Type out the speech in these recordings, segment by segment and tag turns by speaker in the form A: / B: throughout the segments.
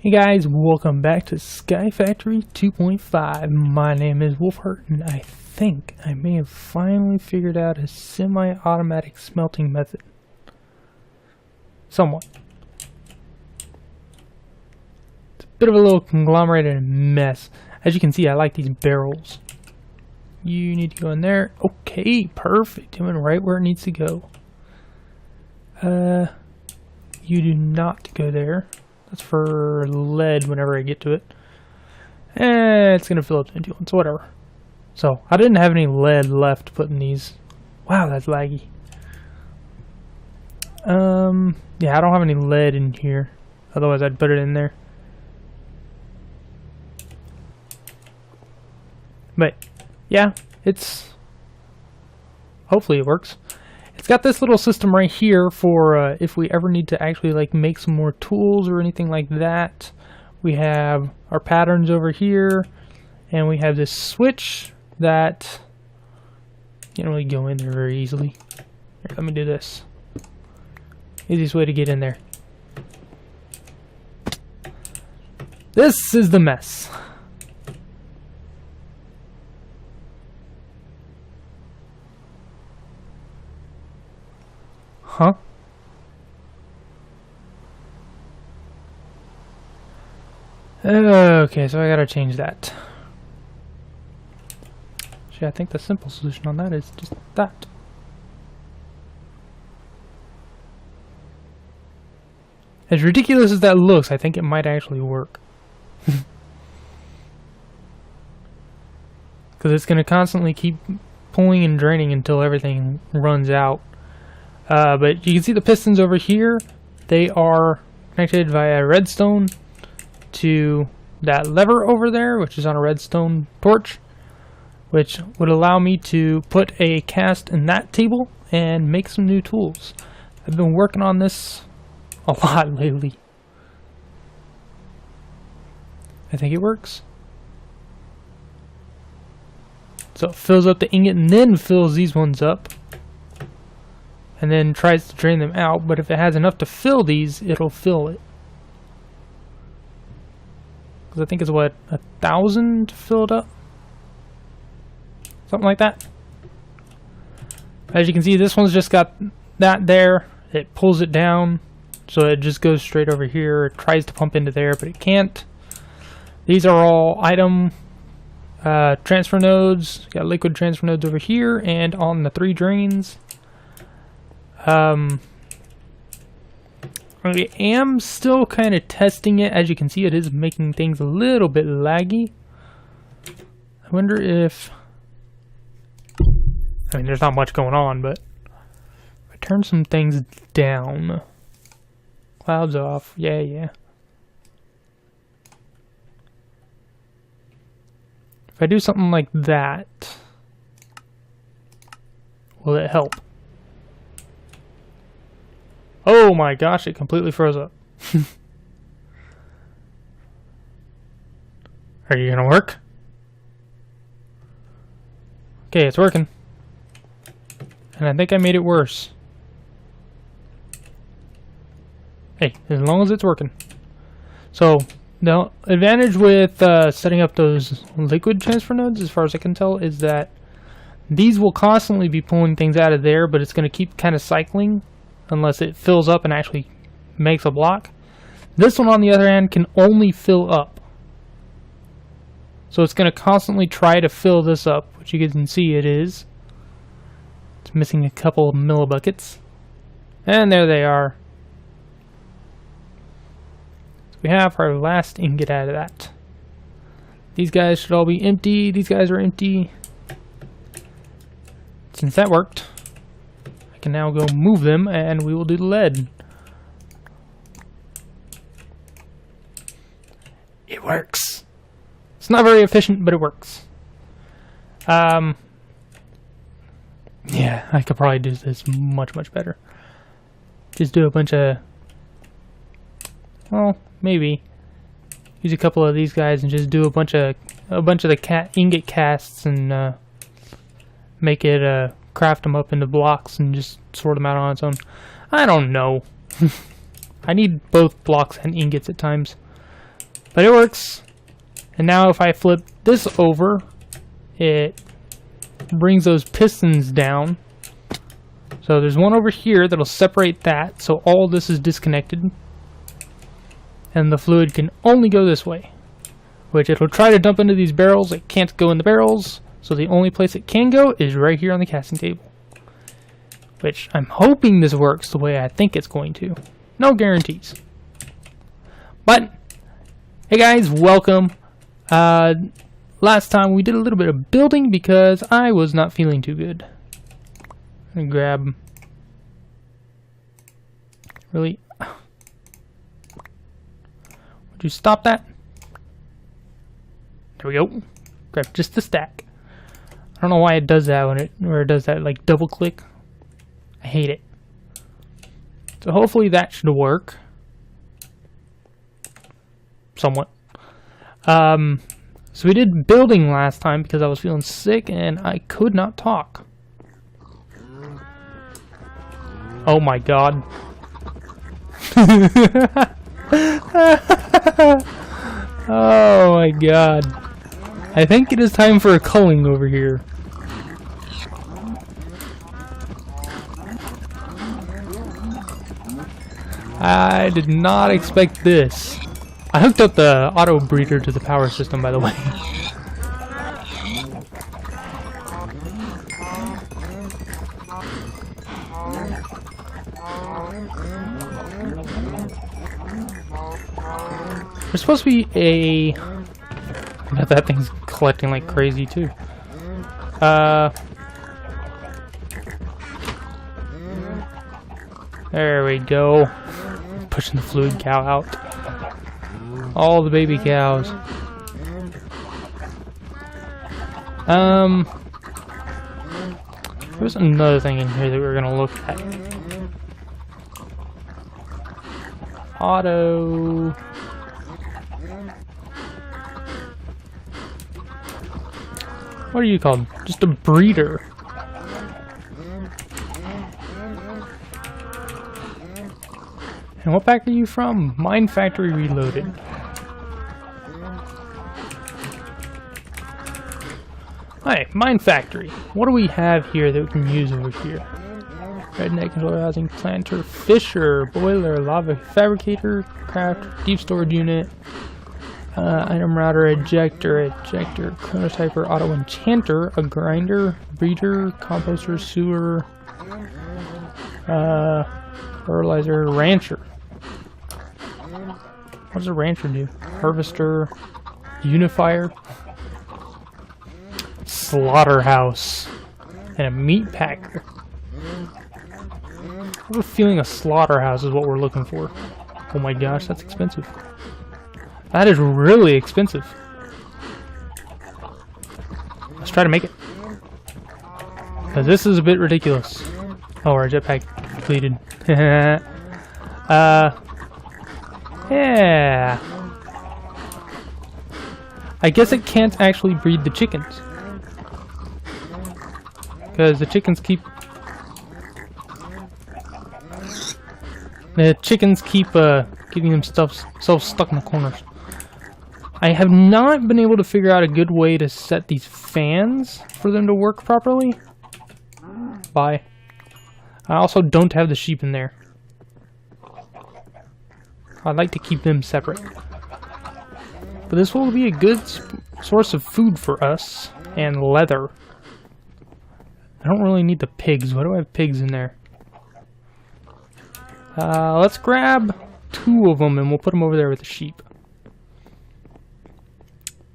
A: Hey guys, welcome back to Sky Factory 2.5. My name is Wolfheart, and I think I may have finally figured out a semi-automatic smelting method. Somewhat. It's a bit of a little conglomerated mess. As you can see, I like these barrels. You need to go in there. Okay, perfect. Doing right where it needs to go. You do not go there. That's for lead whenever I get to it. It's going to fill up the empty one, so whatever. So, I didn't have any lead left to put in these. Wow, that's laggy. Yeah, I don't have any lead in here. Otherwise, I'd put it in there. But, yeah, hopefully it works. It's got this little system right here for if we ever need to actually like make some more tools or anything like that. We have our patterns over here, and we have this switch that can't really go in there very easily. Here, let me do this. Easiest way to get in there. This is the mess. Huh? Okay, so I gotta change that. Actually, I think the simple solution on that is just that. As ridiculous as that looks, I think it might actually work. Because it's gonna constantly keep pulling and draining until everything runs out. But you can see the pistons over here. They are connected via redstone to that lever over there, which is on a redstone torch, which would allow me to put a cast in that table and make some new tools. I've been working on this a lot lately. I think it works. So it fills up the ingot and then fills these ones up. And then tries to drain them out, but if it has enough to fill these, it'll fill it. Because I think it's what, 1,000 to fill it up? Something like that. As you can see, this one's just got that there. It pulls it down, so it just goes straight over here. It tries to pump into there, but it can't. These are all item transfer nodes. Got liquid transfer nodes over here, and on the 3 drains. I am still kind of testing it. As you can see, it is making things a little bit laggy. I wonder if... I mean, there's not much going on, but... if I turn some things down... Clouds off. Yeah. If I do something like that... will it help? Oh my gosh, it completely froze up. Are you gonna work? Okay, it's working. And I think I made it worse. Hey, as long as it's working. So, the advantage with setting up those liquid transfer nodes, as far as I can tell, is that these will constantly be pulling things out of there, but it's going to keep kind of cycling unless it fills up and actually makes a block. This one, on the other hand, can only fill up. So it's going to constantly try to fill this up, which you can see it is. It's missing a couple of millibuckets. And there they are. So we have our last ingot out of that. These guys should all be empty. These guys are empty. Since that worked, I can now go move them, and we will do the lead. It works. It's not very efficient, but it works. Yeah, I could probably do this much better. Just do a bunch of, well, maybe use a couple of these guys and just do a bunch of the ingot casts and make it craft them up into blocks and just sort them out on its own. I don't know. I need both blocks and ingots at times. But it works. And now if I flip this over, it brings those pistons down. So there's one over here that'll separate that, so all this is disconnected. And the fluid can only go this way, which it'll try to dump into these barrels. It can't go in the barrels, so the only place it can go is right here on the casting table. Which I'm hoping this works the way I think it's going to. No guarantees. But, hey guys, welcome. Last time we did a little bit of building because I was not feeling too good. I'm gonna grab... Really? Would you stop that? There we go. Grab just the stack. I don't know why it does that when it does that like double click. I hate it. So hopefully that should work. Somewhat. So we did building last time because I was feeling sick and I could not talk. Oh my god. Oh my god. I think it is time for a culling over here. I did not expect this. I hooked up the auto breeder to the power system, by the way. There's supposed to be a... That thing's collecting like crazy too. There we go. Pushing the fluid cow out. All the baby cows. There's another thing in here that we're gonna look at. Auto. What are you called? Just a breeder. And what pack are you from? Mine Factory Reloaded. Hi, Mine Factory. What do we have here that we can use over here? Redneck controller housing, planter, fisher, boiler, lava fabricator, craft, deep storage unit, item router, ejector, chronotyper, auto enchanter, a grinder, breeder, composter, sewer, fertilizer, rancher. What does a rancher do? Harvester, unifier, slaughterhouse, and a meat packer. I have a feeling a slaughterhouse is what we're looking for. Oh my gosh, that's expensive. That is really expensive. Let's try to make it. Because this is a bit ridiculous. Oh, our jetpack depleted. Yeah. I guess it can't actually breed the chickens. Because the chickens keep... getting themselves stuck in the corners. I have not been able to figure out a good way to set these fans for them to work properly. Bye. I also don't have the sheep in there. I'd like to keep them separate. But this will be a good source of food for us. And leather. I don't really need the pigs. Why do I have pigs in there? Let's grab 2 of them and we'll put them over there with the sheep.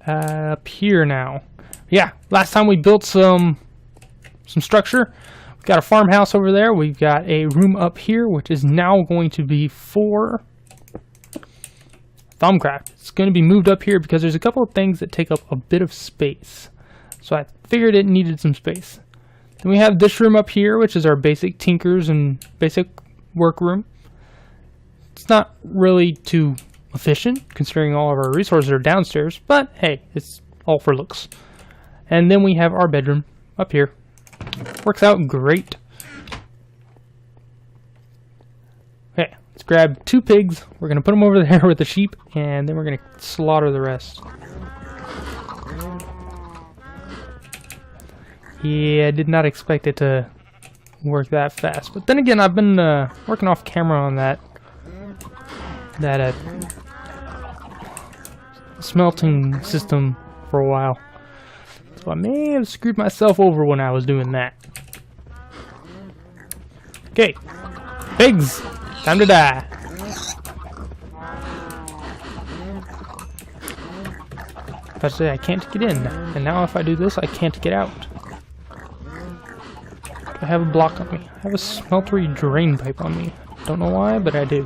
A: Up here now. Yeah, last time we built some structure. We've got a farmhouse over there. We've got a room up here, which is now going to be for Thumbcraft. It's going to be moved up here because there's a couple of things that take up a bit of space. So I figured it needed some space. Then we have this room up here, which is our basic tinkers and basic workroom. It's not really too efficient, considering all of our resources are downstairs, but hey, it's all for looks. And then we have our bedroom up here. Works out great. Okay, let's grab 2 pigs. We're going to put them over there with the sheep, and then we're going to slaughter the rest. Yeah, I did not expect it to work that fast. But then again, I've been working off camera on that smelting system for a while. So I may have screwed myself over when I was doing that. Okay, pigs, time to die. If I say I can't get in, and now if I do this, I can't get out. I have a block on me. I have a smeltery drain pipe on me. Don't know why, but I do.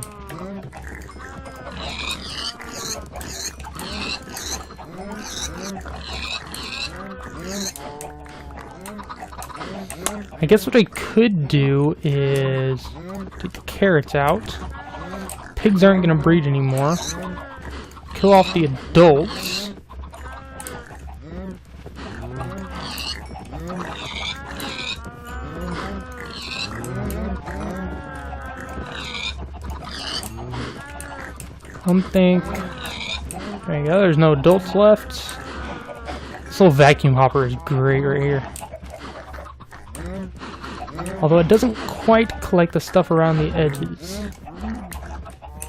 A: I guess what I could do is take the carrots out. Pigs aren't going to breed anymore. Kill off the adults. There you go, there's no adults left. This little vacuum hopper is great right here. Although it doesn't quite collect the stuff around the edges.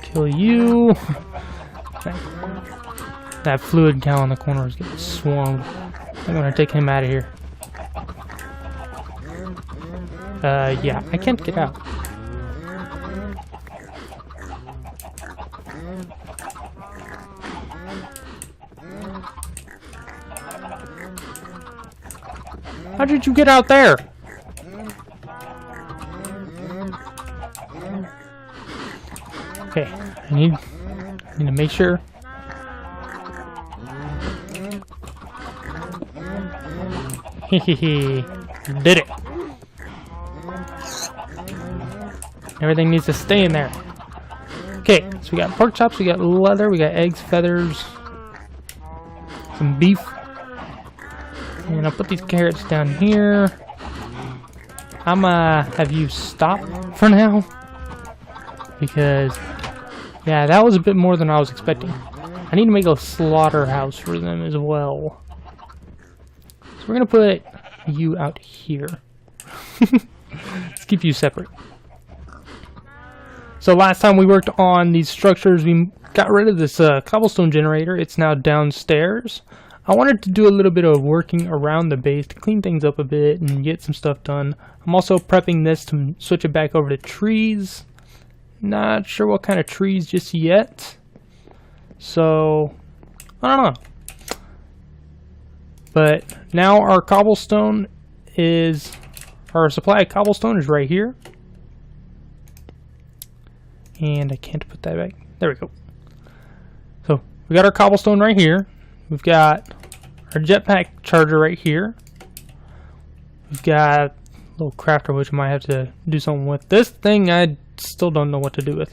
A: Kill you. That fluid cow in the corner is getting swarmed. I'm gonna take him out of here. Yeah, I can't get out. How did you get out there? Okay, I need to make sure. Hehehe, did it. Everything needs to stay in there. Okay, so we got pork chops, we got leather, we got eggs, feathers, some beef. And I'll put these carrots down here. I'm have you stop for now. Because, yeah, that was a bit more than I was expecting. I need to make a slaughterhouse for them as well. So we're going to put you out here. Let's keep you separate. So last time we worked on these structures, we got rid of this cobblestone generator. It's now downstairs. I wanted to do a little bit of working around the base to clean things up a bit and get some stuff done. I'm also prepping this to switch it back over to trees. Not sure what kind of trees just yet. So, I don't know. But now our cobblestone is, our supply of cobblestone is right here. And I can't put that back. There we go. So, we got our cobblestone right here. We've got our jetpack charger right here. We've got a little crafter, which I might have to do something with. This thing I still don't know what to do with.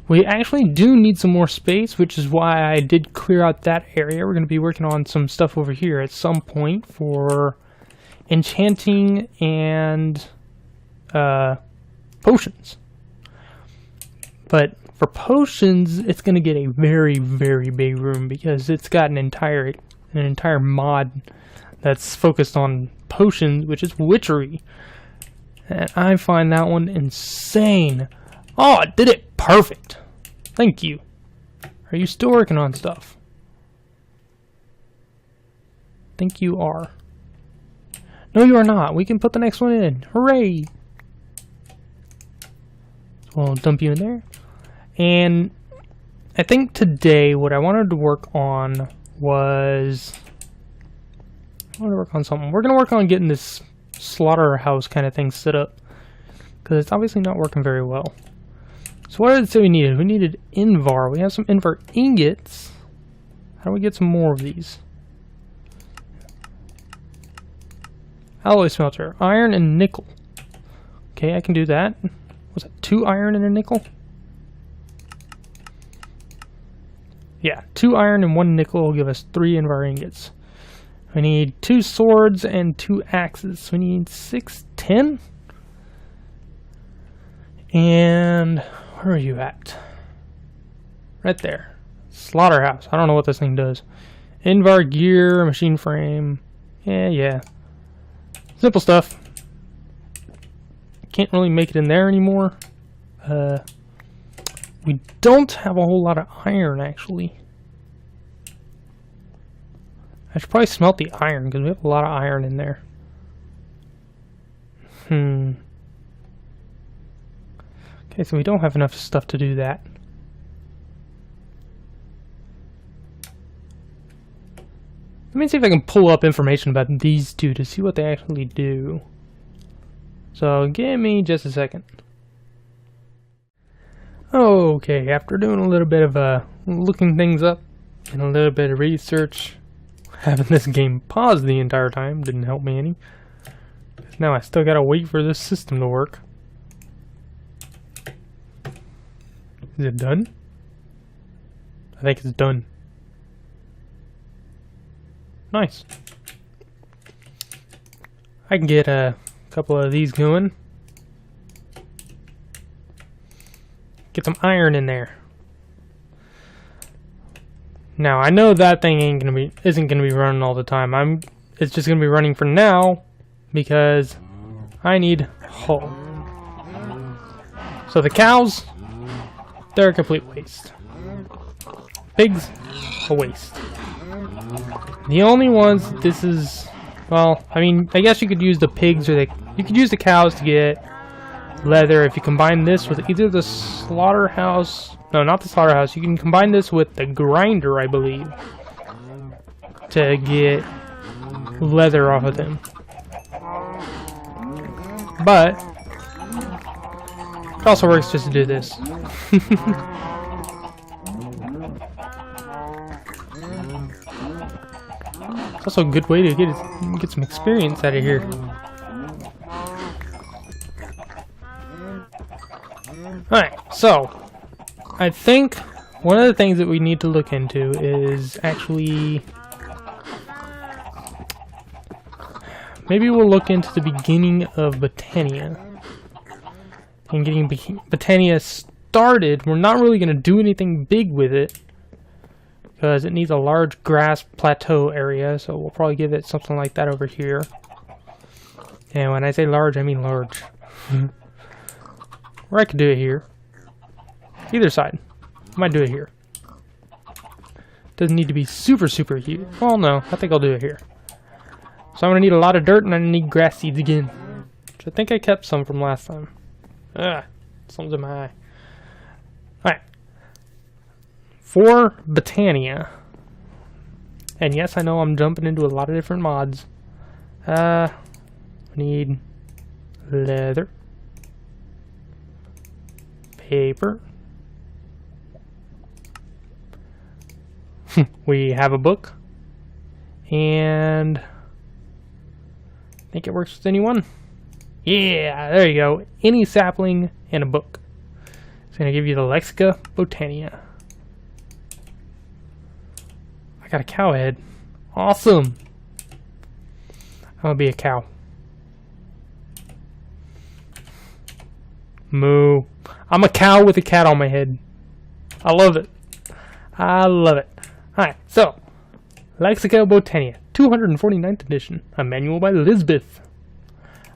A: We actually do need some more space, which is why I did clear out that area. We're going to be working on some stuff over here at some point for enchanting and potions. But for potions, it's going to get a very, very big room because it's got an entire mod that's focused on potions, which is witchery. And I find that one insane. Oh, it did it perfect. Thank you. Are you still working on stuff? I think you are. No, you are not. We can put the next one in. Hooray! So we'll dump you in there. And I think today what I wanted to work on was... I want to work on something. We're going to work on getting this slaughterhouse kind of thing set up. Because it's obviously not working very well. So what did it say we needed? We needed Invar. We have some Invar ingots. How do we get some more of these? Alloy smelter. Iron and nickel. Okay, I can do that. Was that 2 iron and a nickel? Yeah, 2 iron and 1 nickel will give us 3 Invar ingots. We need 2 swords and 2 axes. We need 6, 10. And Where are you at? Right there. Slaughterhouse. I don't know what this thing does. Invar gear, machine frame. Yeah. Simple stuff. Can't really make it in there anymore. We don't have a whole lot of iron, actually. I should probably smelt the iron, because we have a lot of iron in there. Okay, so we don't have enough stuff to do that. Let me see if I can pull up information about these two to see what they actually do. So, give me just a second. Okay, after doing a little bit of looking things up and a little bit of research, having this game paused the entire time didn't help me any. Now I still gotta wait for this system to work. Is it done? I think it's done. Nice. I can get a couple of these going. Get some iron in there. Now I know that thing isn't gonna be running all the time. It's just gonna be running for now because I need hull. So the cows, they're a complete waste. Pigs, a waste. The only ones this is, well, I mean, I guess you could use the pigs or you could use the cows to get leather. If you combine this with either the slaughterhouse, no, not the slaughterhouse, you can combine this with the grinder, I believe, to get leather off of them. But it also works just to do this. It's also a good way to get some experience out of here. Alright, so I think one of the things that we need to look into is actually maybe we'll look into the beginning of Botania and getting Botania started. We're not really going to do anything big with it because it needs a large grass plateau area, so we'll probably give it something like that over here. And when I say large, I mean large. Or I could do it here. Either side. I might do it here. Doesn't need to be super huge. Well, no, I think I'll do it here. So I'm going to need a lot of dirt and I'm going to need grass seeds again. Which I think I kept some from last time. Something's in my eye. Alright. For Botania. And yes, I know I'm jumping into a lot of different mods. I need leather. Paper. We have a book. And I think it works with anyone. Yeah, there you go. Any sapling and a book. It's going to give you the Lexica Botania. I got a cow head. Awesome. I'm going to be a cow. Moo. I'm a cow with a cat on my head. I love it. I love it. Alright, so Lexica Botania, 249th edition. A manual by Lisbeth.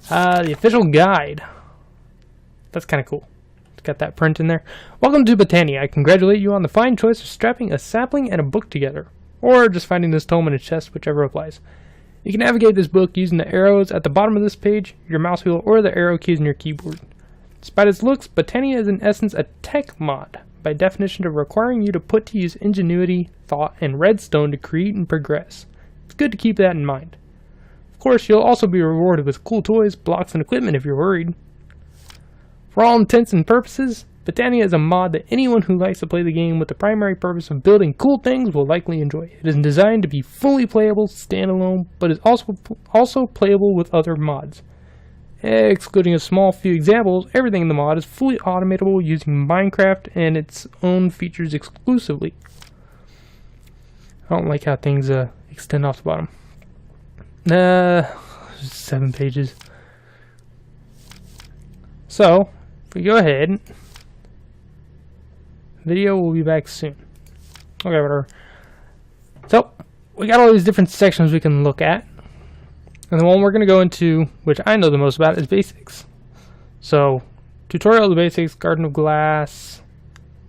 A: The official guide. That's kind of cool. It's got that print in there. Welcome to Botania. I congratulate you on the fine choice of strapping a sapling and a book together. Or just finding this tome in a chest, whichever applies. You can navigate this book using the arrows at the bottom of this page, your mouse wheel, or the arrow keys on your keyboard. Despite its looks, Botania is in essence a tech mod, by definition of requiring you to put to use ingenuity, thought, and redstone to create and progress. It's good to keep that in mind. Of course, you'll also be rewarded with cool toys, blocks, and equipment if you're worried. For all intents and purposes, Botania is a mod that anyone who likes to play the game with the primary purpose of building cool things will likely enjoy. It is designed to be fully playable, standalone, but is also playable with other mods. Excluding a small few examples, everything in the mod is fully automatable using Minecraft and its own features exclusively. I don't like how things extend off the bottom. 7 pages. So, if we go ahead, Video will be back soon. Okay, whatever. So, we got all these different sections we can look at. And the one we're going to go into, which I know the most about, is basics. So, tutorial of the basics, Garden of Glass,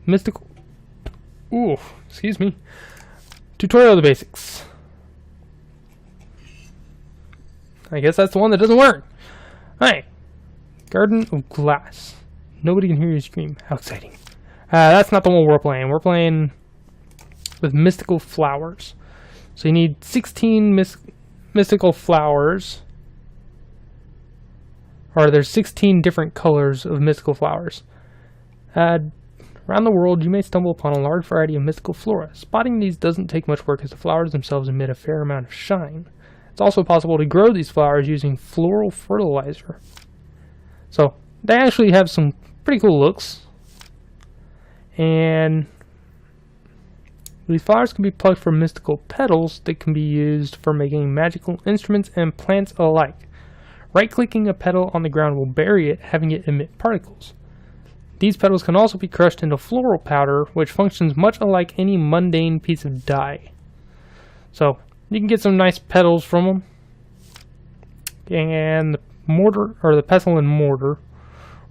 A: mystical... Ooh, excuse me. Tutorial of the basics. I guess that's the one that doesn't work. Alright. Garden of Glass. Nobody can hear you scream. How exciting. That's not the one we're playing. We're playing with mystical flowers. So you need 16 mystical flowers. Or there's 16 different colors of mystical flowers. Around the world, you may stumble upon a large variety of mystical flora. Spotting these doesn't take much work as the flowers themselves emit a fair amount of shine. It's also possible to grow these flowers using floral fertilizer. So, they actually have some pretty cool looks. And these flowers can be plucked from mystical petals that can be used for making magical instruments and plants alike. Right-clicking a petal on the ground will bury it, having it emit particles. These petals can also be crushed into floral powder, which functions much unlike any mundane piece of dye. So, you can get some nice petals from them. And the mortar, or the pestle and mortar,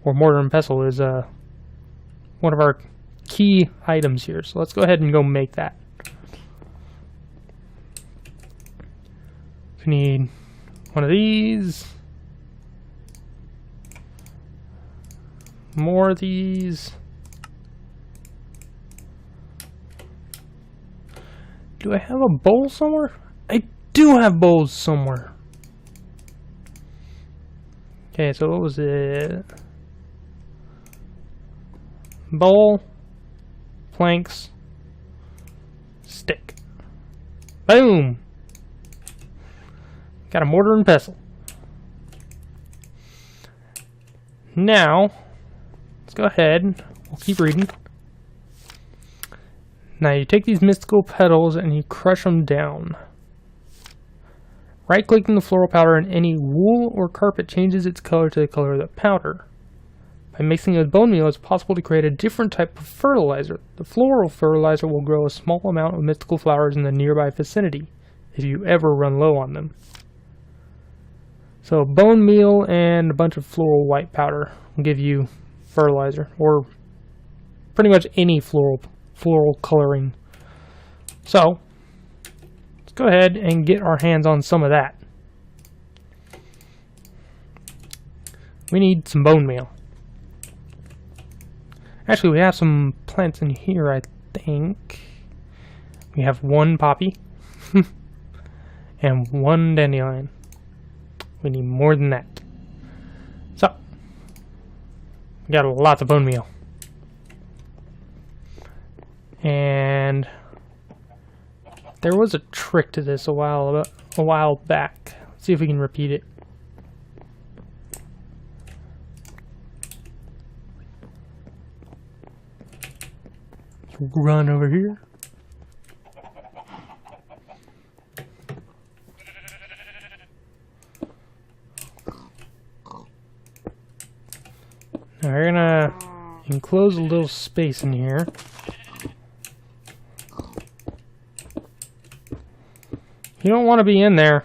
A: or mortar and pestle, is one of our key items here. So let's go ahead and go make that. We need one of these. More of these. Do I have a bowl somewhere? I do have bowls somewhere. Okay, so what was it? Bowl, planks, stick. Boom! Got a mortar and pestle. Now, let's go ahead. We'll keep reading. Now you take these mystical petals and you crush them down. Right-clicking the floral powder in any wool or carpet changes its color to the color of the powder. By mixing it with bone meal, it's possible to create a different type of fertilizer. The floral fertilizer will grow a small amount of mystical flowers in the nearby vicinity, if you ever run low on them. So bone meal and a bunch of floral white powder will give you fertilizer, or pretty much any floral coloring. So, let's go ahead and get our hands on some of that. We need some bone meal. Actually, we have some plants in here, I think. We have one poppy and one dandelion. We need more than that. So, we got lots of bone meal. And there was a trick to this a while back. Let's see if we can repeat it. Run over here. Now we're gonna enclose a little space in here. You don't want to be in there.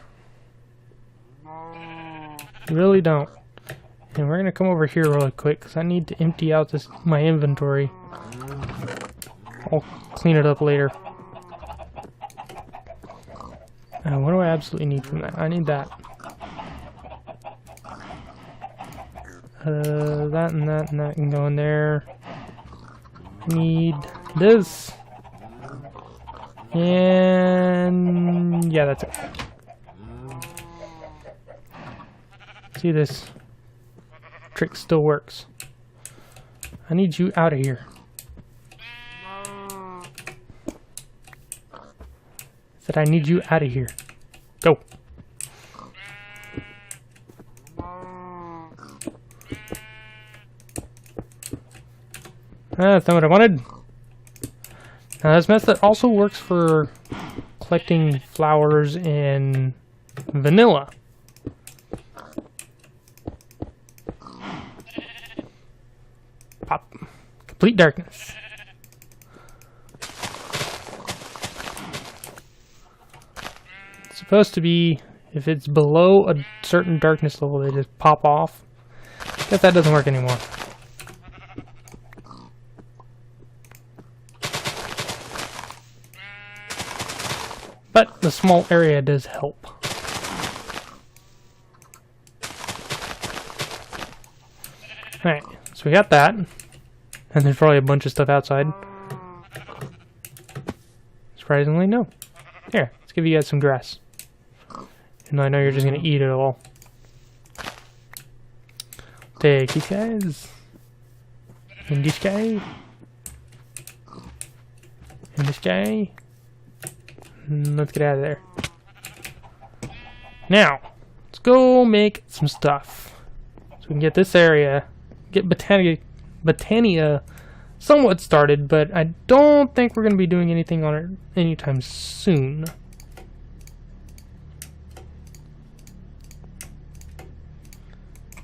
A: You really don't. And we're gonna come over here really quick because I need to empty out my inventory. I'll clean it up later. What do I absolutely need from that? I need that. That and that and that can go in there. I need this. And yeah, that's it. See, this trick still works. I need you out of here. Said I need you out of here. Go. That's not what I wanted. Now this method also works for collecting flowers in vanilla. Pop. Complete darkness. supposed to be, if it's below a certain darkness level, they just pop off. Guess that doesn't work anymore. But the small area does help. Alright, so we got that. And there's probably a bunch of stuff outside. Surprisingly, no. Here, let's give you guys some grass. And I know you're just gonna eat it all. Take these guys. And this guy. And this guy. And let's get out of there. Now, let's go make some stuff. So we can get this area, get Botania somewhat started, but I don't think we're going to be doing anything on it anytime soon.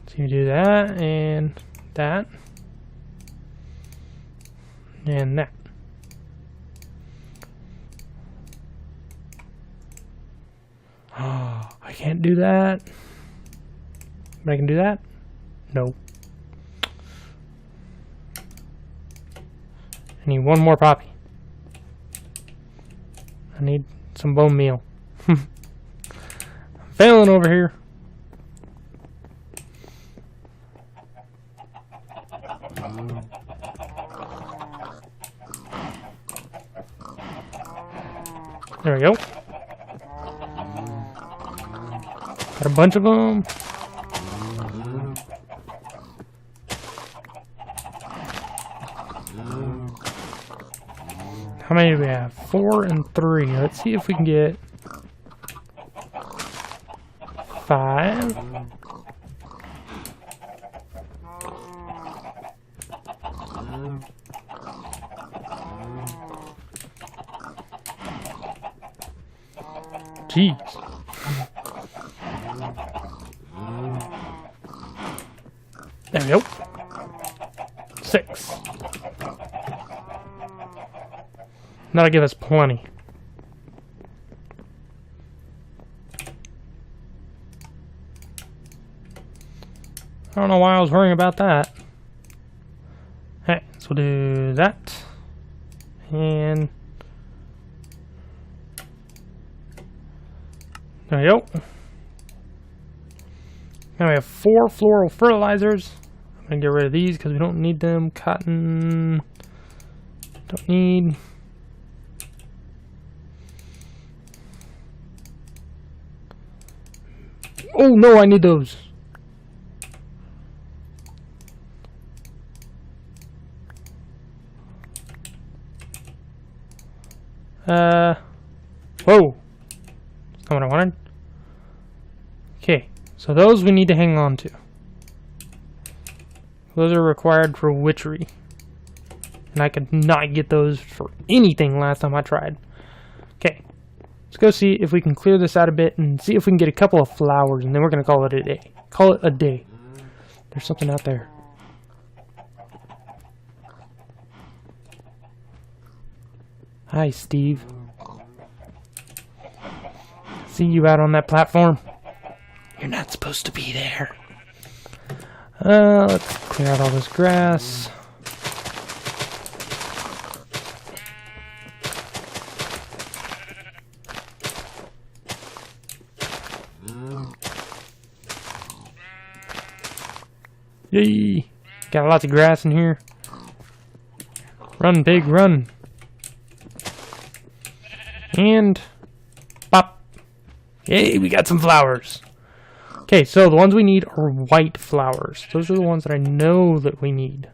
A: So you do that, and that, and that. Oh, I can't do that. But I can do that? No. I need one more poppy. I need some bone meal. I'm failing over here. There we go. Got a bunch of them. How many do we have? 4 and 3. Let's see if we can get 5. Jeez. There we go. 6. That'll give us plenty. I don't know why I was worrying about that. Okay, so we'll do that. And there we go. Now we have 4 floral fertilizers. I'm gonna get rid of these because we don't need them. Cotton. Don't need. Oh no, I need those. Whoa. That's not what I wanted. Okay, so those we need to hang on to. Those are required for witchery. And I could not get those for anything last time I tried. Okay. Let's go see if we can clear this out a bit and see if we can get a couple of flowers, and then we're going to call it a day. Call it a day. There's something out there. Hi, Steve. See you out on that platform. You're not supposed to be there. Let's clear out all this grass. Yay! Got lots of grass in here. Run, pig, run. And pop. Yay, we got some flowers. Okay, so the ones we need are white flowers. Those are the ones that I know that we need.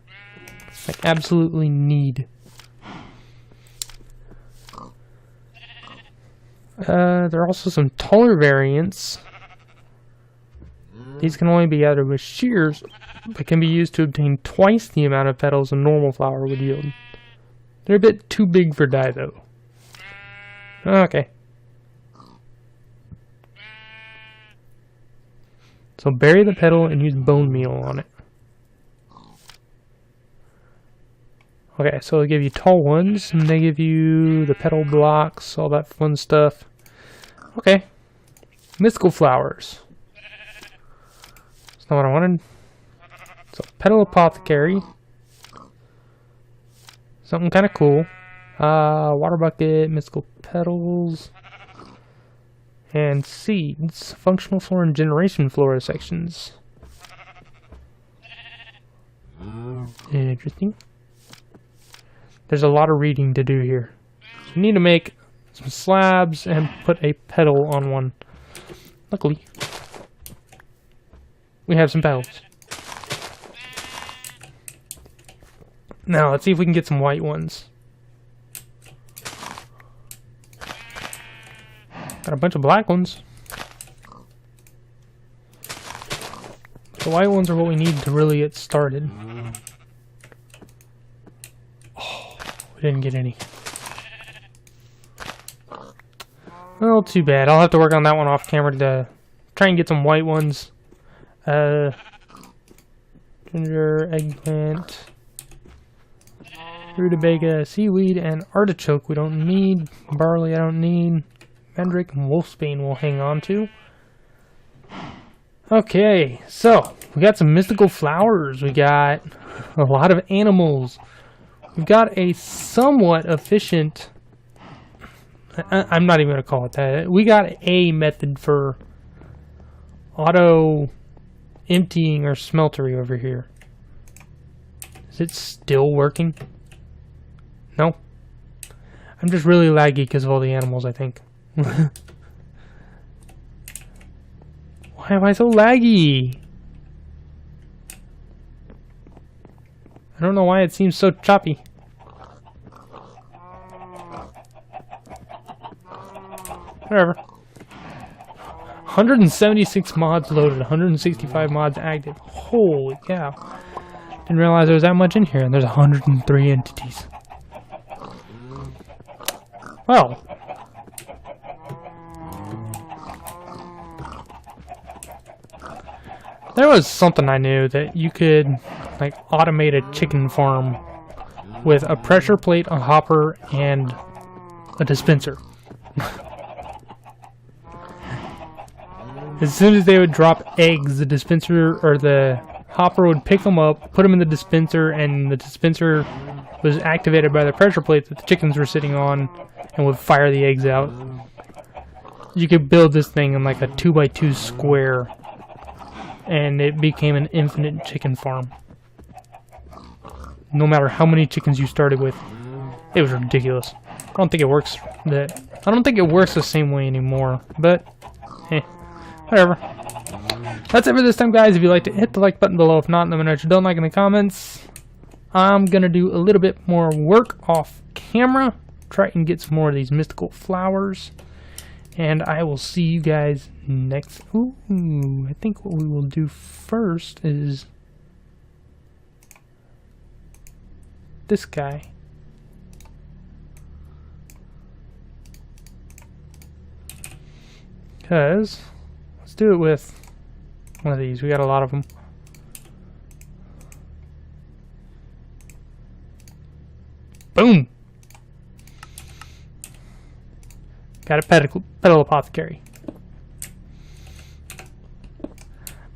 A: Like, absolutely need. There are also some taller variants. These can only be gathered with shears, but can be used to obtain twice the amount of petals a normal flower would yield. They're a bit too big for dye, though. Okay. So bury the petal and use bone meal on it. Okay, so they give you tall ones, and they give you the petal blocks, all that fun stuff. Okay, Mystical flowers. That's not what I wanted. So, petal apothecary. Something kind of cool. Water bucket, mystical petals, and seeds. Functional flora and generation flora sections. Interesting. There's a lot of reading to do here. So we need to make some slabs and put a petal on one. Luckily, we have some petals. Now, let's see if we can get some white ones. Got a bunch of black ones. The white ones are what we need to really get started. Oh, we didn't get any. Well, too bad. I'll have to work on that one off camera to try and get some white ones. Ginger, eggplant, rutabaga, seaweed, and artichoke we don't need. Barley I don't need. Mandrake and wolfsbane we'll hang on to. Okay, so we got some mystical flowers. We got a lot of animals. We've got a somewhat efficient... I'm not even going to call it that. We got a method for auto emptying our smeltery over here. Is it still working? No. I'm just really laggy because of all the animals, I think. Why am I so laggy? I don't know why it seems so choppy. Whatever. 176 mods loaded, 165 mods active. Holy cow. Didn't realize there was that much in here, and there's 103 entities. Well. There was something I knew that you could, like, automate a chicken farm with a pressure plate, a hopper, and a dispenser. As soon as they would drop eggs, the dispenser or the hopper would pick them up, put them in the dispenser, and the dispenser was activated by the pressure plate that the chickens were sitting on and would fire the eggs out. You could build this thing in like a 2x2 square, and it became an infinite chicken farm. No matter how many chickens you started with, it was ridiculous. I don't think it works the same way anymore, but whatever. That's it for this time, guys. If you'd like to hit the like button below. If not, let me know what you don't like in the comments. I'm going to do a little bit more work off camera. Try and get some more of these mystical flowers. And I will see you guys next. Ooh, I think what we will do first is this guy. Because let's do it with one of these. We got a lot of them. Boom! Got a petal apothecary.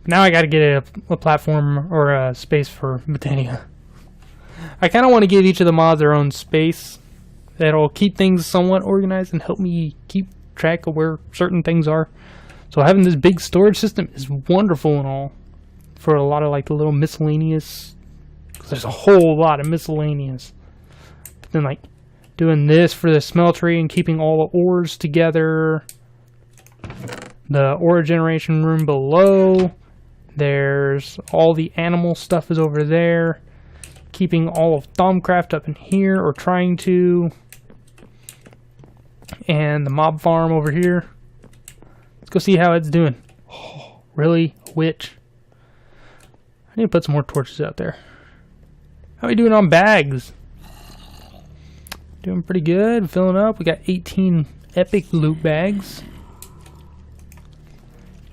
A: Now I gotta get a platform or a space for Botania. I kind of want to give each of the mods their own space. That'll keep things somewhat organized and help me keep track of where certain things are. So having this big storage system is wonderful and all for a lot of like the little miscellaneous, because there's a whole lot of miscellaneous. But then like doing this for the smeltery and keeping all the ores together. The ore generation room below. There's all the animal stuff is over there. Keeping all of Thaumcraft up in here, or trying to. And the mob farm over here. Let's go see how it's doing. Oh, really? Witch? I need to put some more torches out there. How are we doing on bags? Doing pretty good. Filling up. We got 18 epic loot bags.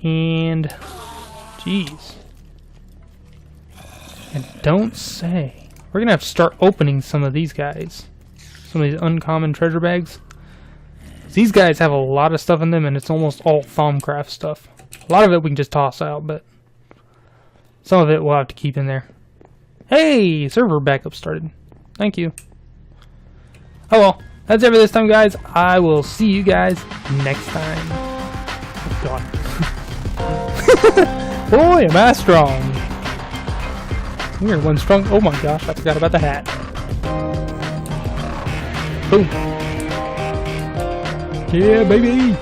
A: And jeez. And don't say. We're gonna have to start opening some of these guys. Some of these uncommon treasure bags. These guys have a lot of stuff in them, and it's almost all Thaumcraft stuff. A lot of it we can just toss out, but some of it we'll have to keep in there. Hey, server backup started. Thank you. Oh well, that's it for this time, guys. I will see you guys next time. Oh, God. Boy, am I strong. We're one strong. Oh my gosh, I forgot about the hat. Boom. Yeah, baby.